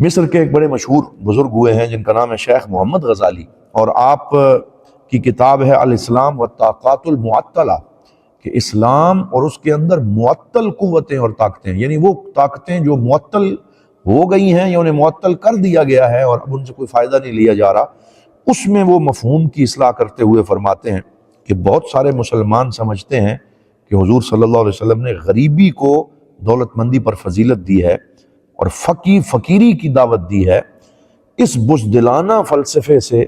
مصر کے ایک بڑے مشہور بزرگ ہوئے ہیں جن کا نام ہے شیخ محمد غزالی، اور آپ کی کتاب ہے الاسلام والطاقات المعطلہ، کہ اسلام اور اس کے اندر معطل قوتیں اور طاقتیں، یعنی وہ طاقتیں جو معطل ہو گئی ہیں یا انہیں معطل کر دیا گیا ہے اور اب ان سے کوئی فائدہ نہیں لیا جا رہا، اس میں وہ مفہوم کی اصلاح کرتے ہوئے فرماتے ہیں کہ بہت سارے مسلمان سمجھتے ہیں کہ حضور صلی اللہ علیہ وسلم نے غریبی کو دولت مندی پر فضیلت دی ہے اور فقیری کی دعوت دی ہے۔ اس بزدلانہ فلسفے سے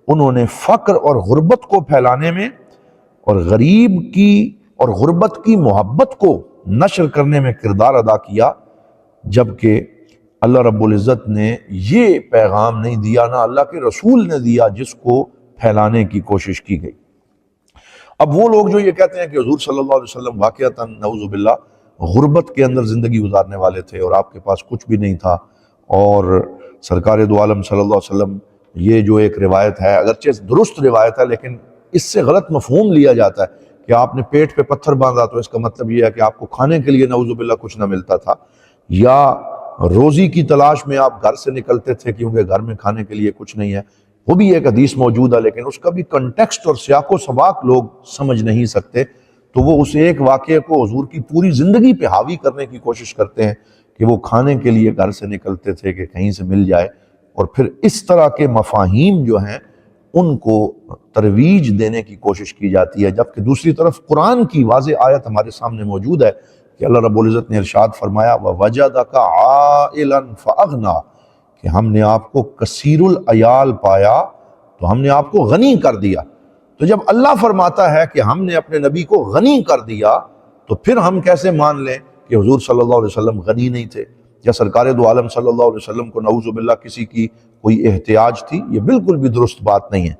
انہوں نے فقر اور غربت کو پھیلانے میں اور غریب کی اور غربت کی محبت کو نشر کرنے میں کردار ادا کیا، جبکہ اللہ رب العزت نے یہ پیغام نہیں دیا، نہ اللہ کے رسول نے دیا جس کو پھیلانے کی کوشش کی گئی۔ اب وہ لوگ جو یہ کہتے ہیں کہ حضور صلی اللہ علیہ وسلم واقعتاً نعوذ باللہ غربت کے اندر زندگی گزارنے والے تھے اور آپ کے پاس کچھ بھی نہیں تھا، اور سرکار دو عالم صلی اللہ علیہ وسلم، یہ جو ایک روایت ہے اگرچہ درست روایت ہے لیکن اس سے غلط مفہوم لیا جاتا ہے کہ آپ نے پیٹ پہ پتھر باندھا تو اس کا مطلب یہ ہے کہ آپ کو کھانے کے لیے نعوذ باللہ کچھ نہ ملتا تھا، یا روزی کی تلاش میں آپ گھر سے نکلتے تھے کیونکہ گھر میں کھانے کے لیے کچھ نہیں ہے۔ وہ بھی ایک حدیث موجود ہے لیکن اس کا بھی کنٹیکسٹ اور سیاق و سباق لوگ سمجھ نہیں سکتے، تو وہ اس ایک واقعے کو حضور کی پوری زندگی پہ حاوی کرنے کی کوشش کرتے ہیں کہ وہ کھانے کے لیے گھر سے نکلتے تھے کہ کہیں سے مل جائے، اور پھر اس طرح کے مفاہیم جو ہیں ان کو ترویج دینے کی کوشش کی جاتی ہے، جبکہ دوسری طرف قرآن کی واضح آیت ہمارے سامنے موجود ہے کہ اللہ رب العزت نے ارشاد فرمایا وَوَجَدَكَ عَائِلًا فَأَغْنَا، کہ ہم نے آپ کو کثیر العیال پایا تو ہم نے آپ کو غنی کر دیا۔ تو جب اللہ فرماتا ہے کہ ہم نے اپنے نبی کو غنی کر دیا تو پھر ہم کیسے مان لیں کہ حضور صلی اللہ علیہ وسلم غنی نہیں تھے، یا سرکار دو عالم صلی اللہ علیہ وسلم کو نعوذ باللہ کسی کی کوئی احتیاج تھی؟ یہ بالکل بھی درست بات نہیں ہے۔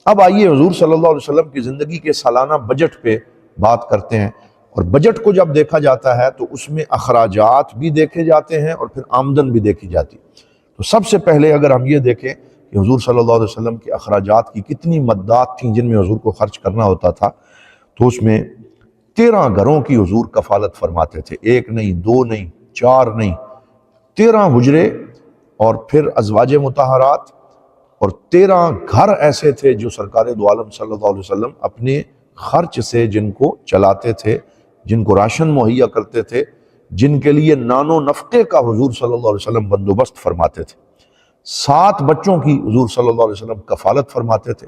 اب آئیے حضور صلی اللہ علیہ وسلم کی زندگی کے سالانہ بجٹ پہ بات کرتے ہیں، اور بجٹ کو جب دیکھا جاتا ہے تو اس میں اخراجات بھی دیکھے جاتے ہیں اور پھر آمدن بھی دیکھی جاتی ہے۔ تو سب سے پہلے اگر ہم یہ دیکھیں کہ حضور صلی اللہ علیہ وسلم کے اخراجات کی کتنی مدات تھیں جن میں حضور کو خرچ کرنا ہوتا تھا، تو اس میں 13 گھروں کی حضور کفالت فرماتے تھے، 1 نہیں، 2 نہیں، 4 نہیں، 13 حجرے، اور پھر ازواج مطہرات، اور 13 گھر ایسے تھے جو سرکار دو عالم صلی اللہ علیہ وسلم اپنے خرچ سے جن کو چلاتے تھے، جن کو راشن مہیا کرتے تھے، جن کے لیے نان و نفقے کا حضور صلی اللہ علیہ وسلم بندوبست فرماتے تھے۔ 7 بچوں کی حضور صلی اللہ علیہ وسلم کفالت فرماتے تھے،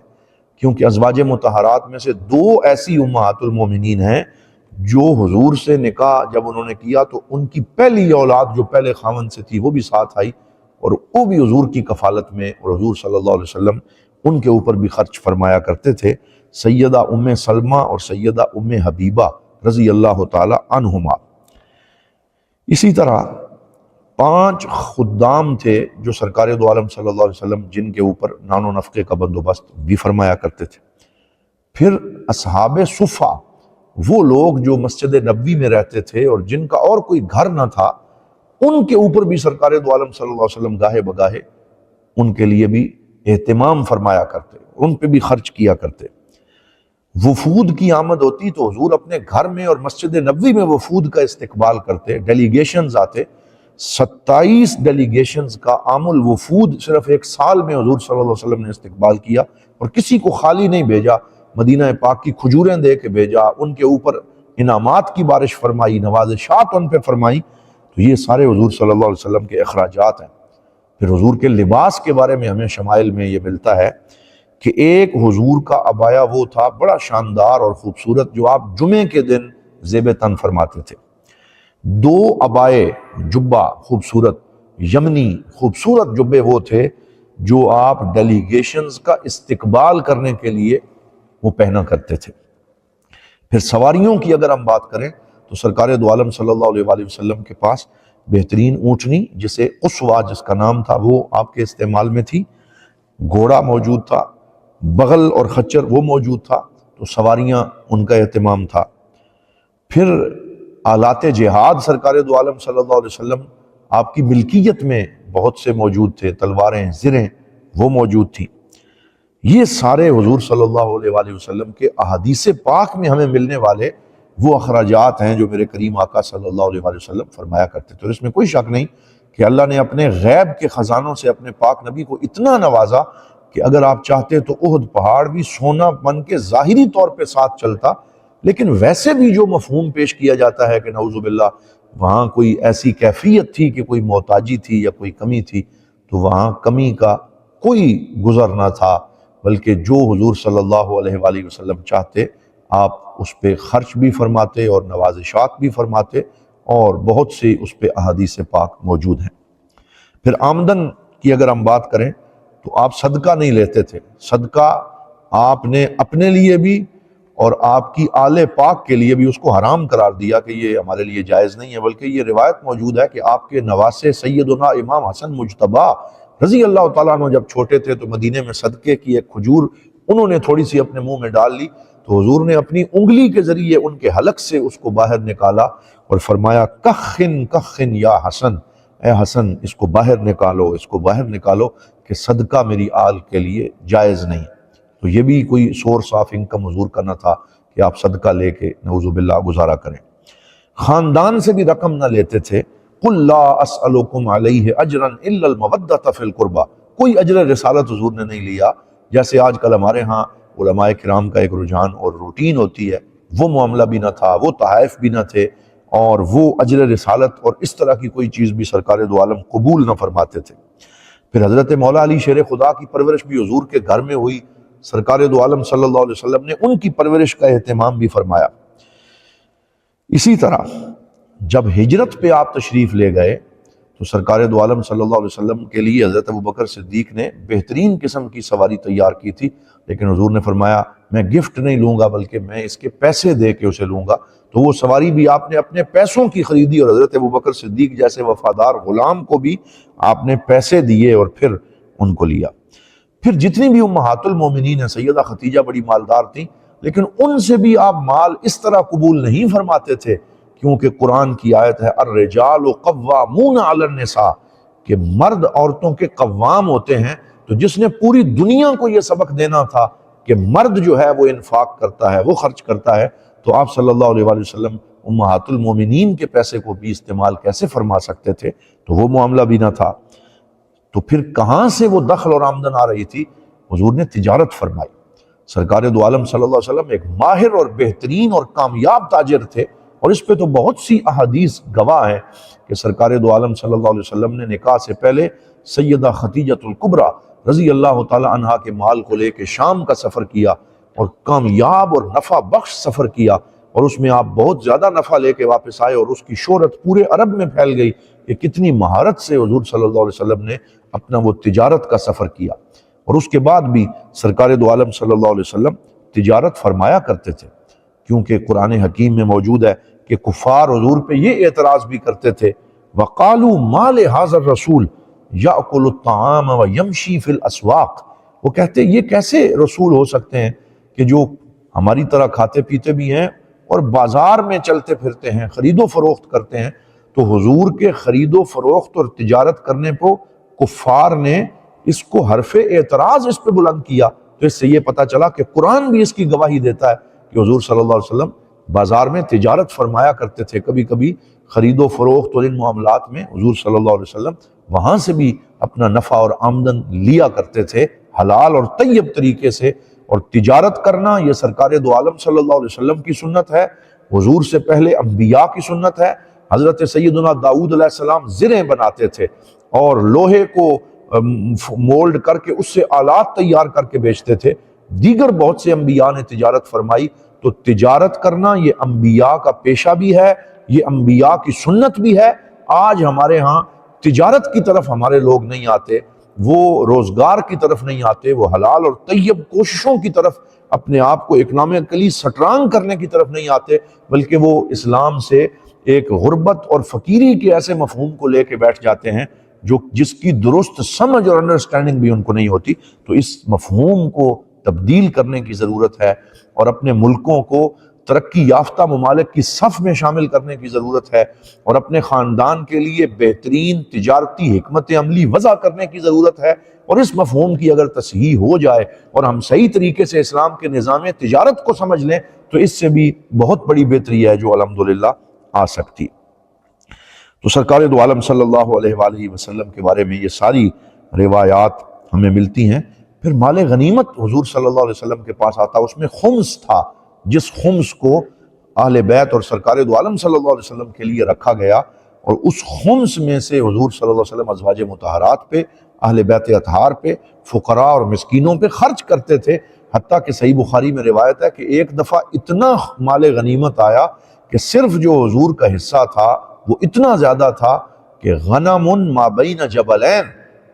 کیونکہ ازواج مطہرات میں سے 2 ایسی امہات المومنین ہیں جو حضور سے نکاح جب انہوں نے کیا تو ان کی پہلی اولاد جو پہلے خاوند سے تھی وہ بھی ساتھ آئی، اور وہ بھی حضور کی کفالت میں، اور حضور صلی اللہ علیہ وسلم ان کے اوپر بھی خرچ فرمایا کرتے تھے، سیدہ ام سلمہ اور سیدہ ام حبیبہ رضی اللہ تعالی عنہما۔ اسی طرح 5 خدام تھے جو سرکار دو عالم صلی اللہ علیہ وسلم جن کے اوپر نان و نفقے کا بندوبست بھی فرمایا کرتے تھے۔ پھر اصحاب صفہ، وہ لوگ جو مسجد نبوی میں رہتے تھے اور جن کا اور کوئی گھر نہ تھا، ان کے اوپر بھی سرکار دو عالم صلی اللہ علیہ وسلم گاہے بگاہے ان کے لیے بھی اہتمام فرمایا کرتے، ان پہ بھی خرچ کیا کرتے۔ وفود کی آمد ہوتی تو حضور اپنے گھر میں اور مسجد نبوی میں وفود کا استقبال کرتے، ڈیلیگیشنز آتے، 27 ڈیلیگیشنز کا عام الوفود صرف 1 سال میں حضور صلی اللہ علیہ وسلم نے استقبال کیا، اور کسی کو خالی نہیں بھیجا، مدینہ پاک کی کھجوریں دے کے بھیجا، ان کے اوپر انعامات کی بارش فرمائی، نوازشات ان پہ فرمائی۔ تو یہ سارے حضور صلی اللہ علیہ وسلم کے اخراجات ہیں۔ پھر حضور کے لباس کے بارے میں ہمیں شمائل میں یہ ملتا ہے کہ ایک حضور کا عبایا وہ تھا بڑا شاندار اور خوبصورت جو آپ جمعے کے دن زیب تن فرماتے تھے، 2 عبائے جبہ خوبصورت یمنی خوبصورت جبے وہ تھے جو آپ ڈیلیگیشنز کا استقبال کرنے کے لیے وہ پہنا کرتے تھے۔ پھر سواریوں کی اگر ہم بات کریں تو سرکار دو عالم صلی اللہ علیہ وآلہ وسلم کے پاس بہترین اونٹنی جسے قصوہ جس کا نام تھا وہ آپ کے استعمال میں تھی، گھوڑا موجود تھا، بغل اور خچر وہ موجود تھا، تو سواریاں ان کا اہتمام تھا۔ پھر آلات جہاد سرکار دو عالم صلی اللہ علیہ وسلم آپ کی ملکیت میں بہت سے موجود تھے، تلواریں، زریں وہ موجود تھیں۔ یہ سارے حضور صلی اللہ علیہ وآلہ وسلم کے احادیث پاک میں ہمیں ملنے والے وہ اخراجات ہیں جو میرے کریم آقا صلی اللہ علیہ وآلہ وسلم فرمایا کرتے تھے، اور اس میں کوئی شک نہیں کہ کہ اللہ نے اپنے غیب کے خزانوں سے اپنے پاک نبی کو اتنا نوازا کہ اگر آپ چاہتے تو احد پہاڑ بھی سونا بن کے ظاہری طور پہ ساتھ چلتا، لیکن ویسے بھی جو مفہوم پیش کیا جاتا ہے کہ نعوذ باللہ وہاں کوئی ایسی کیفیت تھی کہ کوئی محتاجی تھی یا کوئی کمی تھی، تو وہاں کمی کا کوئی گزر نہ تھا، بلکہ جو حضور صلی اللہ علیہ وآلہ وسلم چاہتے آپ اس پہ خرچ بھی فرماتے اور نوازشات بھی فرماتے، اور بہت سی اس پہ احادیث پاک موجود ہیں۔ پھر آمدن کی اگر ہم بات کریں تو آپ صدقہ نہیں لیتے تھے، صدقہ آپ نے اپنے لیے بھی اور آپ کی آل پاک کے لیے بھی اس کو حرام قرار دیا کہ یہ ہمارے لیے جائز نہیں ہے، بلکہ یہ روایت موجود ہے کہ آپ کے نواسے سیدنا امام حسن مجتبیٰ رضی اللہ تعالیٰ عنہ جب چھوٹے تھے تو مدینے میں صدقے کی ایک کھجور انہوں نے تھوڑی سی اپنے منہ میں ڈال لی، تو حضور نے اپنی انگلی کے ذریعے ان کے حلق سے اس کو باہر نکالا اور فرمایا کخن کخن یا حسن، اے حسن اس کو باہر نکالو، اس کو باہر نکالو، کہ صدقہ میری آل کے لیے جائز نہیں۔ تو یہ بھی کوئی سورس آف انکم حضور کا نہ تھا کہ آپ صدقہ لے کے نعوذ باللہ گزارا کریں۔ خاندان سے بھی رقم نہ لیتے تھے، قُلْ لَا أَسْأَلُكُمْ عَلَيْهِ أَجْرًا إِلَّا الْمَوَدَّةَ فِي الْقُرْبَى، کوئی اجر رسالت حضور نے نہیں لیا، جیسے آج کل ہمارے ہاں علماء کرام کا ایک رجحان اور روٹین ہوتی ہے، وہ معاملہ بھی نہ تھا، وہ تحائف بھی نہ تھے، اور وہ اجر رسالت اور اس طرح کی کوئی چیز بھی سرکار دو عالم قبول نہ فرماتے تھے۔ پھر حضرت مولا علی شیر خدا کی پرورش بھی حضور کے گھر میں ہوئی، سرکار دو عالم صلی اللہ علیہ وسلم نے ان کی پرورش کا اہتمام بھی فرمایا۔ اسی طرح جب ہجرت پہ آپ تشریف لے گئے تو سرکار دو عالم صلی اللہ علیہ وسلم کے لیے حضرت ابوبکر صدیق نے بہترین قسم کی سواری تیار کی تھی، لیکن حضور نے فرمایا میں گفٹ نہیں لوں گا بلکہ میں اس کے پیسے دے کے اسے لوں گا، تو وہ سواری بھی آپ نے اپنے پیسوں کی خریدی، اور حضرت ابوبکر صدیق جیسے وفادار غلام کو بھی آپ نے پیسے دیے اور پھر ان کو لیا۔ پھر جتنی بھی امہات المومنین ہیں، سیدہ خدیجہ بڑی مالدار تھیں، لیکن ان سے بھی آپ مال اس طرح قبول نہیں فرماتے تھے، کیونکہ قرآن کی آیت ہے الرجال قوامون علی النساء، کہ مرد عورتوں کے قوام ہوتے ہیں۔ تو جس نے پوری دنیا کو یہ سبق دینا تھا کہ مرد جو ہے وہ انفاق کرتا ہے، وہ خرچ کرتا ہے، تو آپ صلی اللہ علیہ وآلہ وسلم امہات المومنین کے پیسے کو بھی استعمال کیسے فرما سکتے تھے؟ تو وہ معاملہ بھی نہ تھا۔ تو پھر کہاں سے وہ دخل اور آمدن آ رہی تھی؟ حضور نے تجارت فرمائی۔ سرکار دو عالم صلی اللہ علیہ وسلم ایک ماہر اور بہترین اور کامیاب تاجر تھے، اور اس پہ تو بہت سی احادیث گواہ ہیں کہ سرکار دو عالم صلی اللہ علیہ وسلم نے نکاح سے پہلے سیدہ خدیجۃ الکبریٰ رضی اللہ تعالی عنہا کے مال کو لے کے شام کا سفر کیا، اور کامیاب اور نفع بخش سفر کیا، اور اس میں آپ بہت زیادہ نفع لے کے واپس آئے، اور اس کی شہرت پورے عرب میں پھیل گئی کہ کتنی مہارت سے حضور صلی اللہ علیہ وسلم نے اپنا وہ تجارت کا سفر کیا۔ اور اس کے بعد بھی سرکار دو عالم صلی اللہ علیہ وسلم تجارت فرمایا کرتے تھے، کیونکہ قرآن حکیم میں موجود ہے کہ کفار حضور پہ یہ اعتراض بھی کرتے تھے وَقَالُوا مَا لِهَذَا الرَّسُولِ يَأْكُلُ الطَّعَامَ وَيَمْشِي فِي الْأَسْوَاقِ، وہ کہتے یہ کیسے رسول ہو سکتے ہیں کہ جو ہماری طرح کھاتے پیتے بھی ہیں اور بازار میں چلتے پھرتے ہیں، خرید و فروخت کرتے ہیں۔ تو حضور کے خرید و فروخت اور تجارت کرنے کو کفار نے اس کو حرف اعتراض اس پہ بلند کیا، تو اس سے یہ پتہ چلا کہ قرآن بھی اس کی گواہی دیتا ہے کہ حضور صلی اللہ علیہ وسلم بازار میں تجارت فرمایا کرتے تھے، کبھی کبھی خرید و فروخت اور ان معاملات میں حضور صلی اللہ علیہ وسلم وہاں سے بھی اپنا نفع اور آمدن لیا کرتے تھے حلال اور طیب طریقے سے۔ اور تجارت کرنا یہ سرکار دو عالم صلی اللہ علیہ وسلم کی سنت ہے، حضور سے پہلے انبیاء کی سنت ہے۔ حضرت سیدنا داؤد علیہ السلام زریں بناتے تھے اور لوہے کو مولڈ کر کے اس سے آلات تیار کر کے بیچتے تھے، دیگر بہت سے انبیاء نے تجارت فرمائی۔ تو تجارت کرنا یہ انبیاء کا پیشہ بھی ہے، یہ انبیاء کی سنت بھی ہے۔ آج ہمارے ہاں تجارت کی طرف ہمارے لوگ نہیں آتے، وہ روزگار کی طرف نہیں آتے، وہ حلال اور طیب کوششوں کی طرف اپنے آپ کو اکنامکلی سٹرانگ کرنے کی طرف نہیں آتے، بلکہ وہ اسلام سے ایک غربت اور فقیری کے ایسے مفہوم کو لے کے بیٹھ جاتے ہیں جس کی درست سمجھ اور انڈرسٹینڈنگ بھی ان کو نہیں ہوتی۔ تو اس مفہوم کو تبدیل کرنے کی ضرورت ہے، اور اپنے ملکوں کو ترقی یافتہ ممالک کی صف میں شامل کرنے کی ضرورت ہے، اور اپنے خاندان کے لیے بہترین تجارتی حکمت عملی وضع کرنے کی ضرورت ہے۔ اور اس مفہوم کی اگر تصحیح ہو جائے اور ہم صحیح طریقے سے اسلام کے نظام تجارت کو سمجھ لیں تو اس سے بھی بہت بڑی بہتری ہے جو الحمدللہ آ سکتی۔ تو سرکار دو عالم صلی اللہ علیہ وآلہ وسلم کے بارے میں یہ ساری روایات ہمیں ملتی ہیں۔ پھر مال غنیمت حضور صلی اللہ علیہ وسلم کے پاس آتا، اس میں خمس تھا، جس خمس کو اہل بیت اور سرکار دو عالم صلی اللہ علیہ وسلم کے لیے رکھا گیا، اور اس خمس میں سے حضور صلی اللہ علیہ وسلم ازواج مطہرات پہ، اہل بیت اطہار پہ، فقراء اور مسکینوں پہ خرچ کرتے تھے۔ حتیٰ کہ صحیح بخاری میں روایت ہے کہ ایک دفعہ اتنا مال غنیمت آیا کہ صرف جو حضور کا حصہ تھا وہ اتنا زیادہ تھا کہ غنم ما بین جبلین،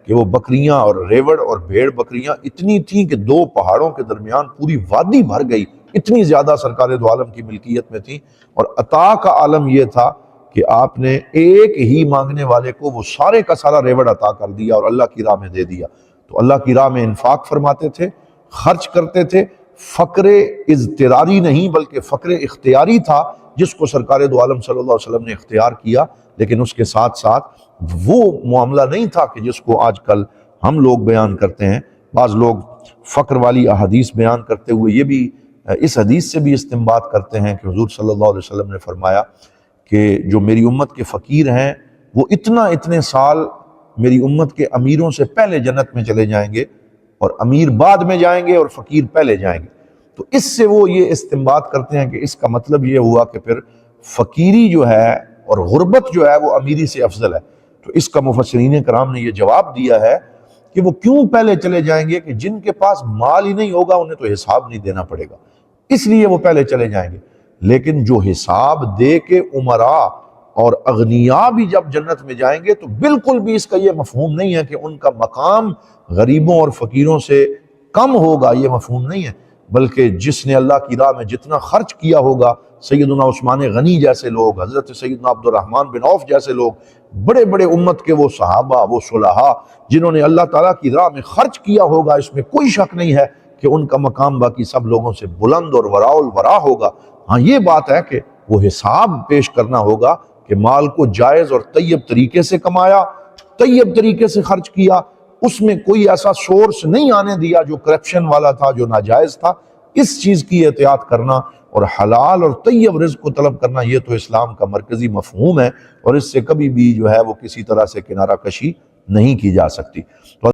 کہ وہ بکریاں اور ریوڑ اور بھیڑ بکریاں اتنی تھیں کہ دو پہاڑوں کے درمیان پوری وادی بھر گئی، اتنی زیادہ سرکار دو عالم کی ملکیت میں تھی۔ اور عطا کا عالم یہ تھا کہ آپ نے ایک ہی مانگنے والے کو وہ سارے کا سارا ریوڑ عطا کر دیا اور اللہ کی راہ میں دے دیا۔ تو اللہ کی راہ میں انفاق فرماتے تھے، خرچ کرتے تھے۔ فقر اضطراری نہیں بلکہ فقر اختیاری تھا، جس کو سرکار دو عالم صلی اللہ علیہ وسلم نے اختیار کیا، لیکن اس کے ساتھ ساتھ وہ معاملہ نہیں تھا کہ جس کو آج کل ہم لوگ بیان کرتے ہیں۔ بعض لوگ فقر والی احادیث بیان کرتے ہوئے یہ بھی اس حدیث سے بھی استنباط کرتے ہیں کہ حضور صلی اللہ علیہ وسلم نے فرمایا کہ جو میری امت کے فقیر ہیں وہ اتنے سال میری امت کے امیروں سے پہلے جنت میں چلے جائیں گے، اور امیر بعد میں جائیں گے اور فقیر پہلے جائیں گے۔ تو اس سے وہ یہ استنباط کرتے ہیں کہ اس کا مطلب یہ ہوا کہ پھر فقیری جو ہے اور غربت جو ہے وہ امیری سے افضل ہے۔ تو اس کا مفسرین کرام نے یہ جواب دیا ہے کہ وہ کیوں پہلے چلے جائیں گے، کہ جن کے پاس مال ہی نہیں ہوگا انہیں تو حساب نہیں دینا پڑے گا، اس لیے وہ پہلے چلے جائیں گے۔ لیکن جو حساب دے کے امراء اور اغنیاء بھی جب جنت میں جائیں گے تو بالکل بھی اس کا یہ مفہوم نہیں ہے کہ ان کا مقام غریبوں اور فقیروں سے کم ہوگا، یہ مفہوم نہیں ہے، بلکہ جس نے اللہ کی راہ میں جتنا خرچ کیا ہوگا، سیدنا عثمان غنی جیسے لوگ، حضرت سیدنا عبد الرحمن بن عوف جیسے لوگ، بڑے بڑے امت کے وہ صحابہ، وہ صلحاء جنہوں نے اللہ تعالیٰ کی راہ میں خرچ کیا ہوگا، اس میں کوئی شک نہیں ہے کہ ان کا مقام باقی سب لوگوں سے بلند اور وراء الورا ہوگا۔ ہاں یہ بات ہے کہ وہ حساب پیش کرنا ہوگا کہ مال کو جائز اور طیب طریقے سے کمایا، طیب طریقے سے خرچ کیا، اس میں کوئی ایسا سورس نہیں آنے دیا جو کرپشن والا تھا، جو ناجائز تھا۔ اس چیز کی احتیاط کرنا اور حلال اور طیب رزق کو طلب کرنا، یہ تو اسلام کا مرکزی مفہوم ہے، اور اس سے کبھی بھی جو ہے وہ کسی طرح سے کنارہ کشی نہیں کی جا سکتی۔